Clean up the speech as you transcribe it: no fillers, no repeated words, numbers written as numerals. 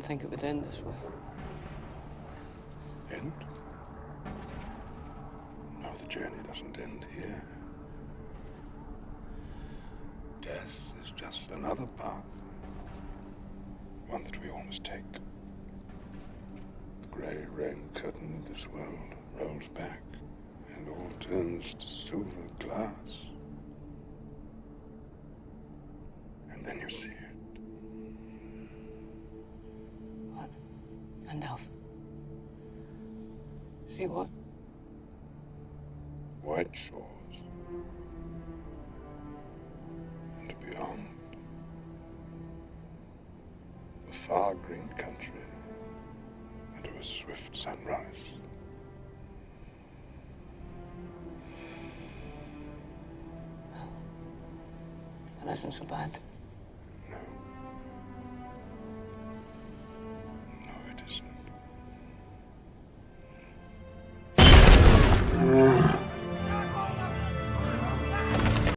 didn't think it would end this way. End? No, the journey doesn't end here. Death is just another path. One that we all must take. The grey rain curtain of this world rolls back, and all turns to silver glass. And then you see it. What? Gandalf. See what? White shores. And beyond. A far green country. And a swift sunrise. That isn't so bad.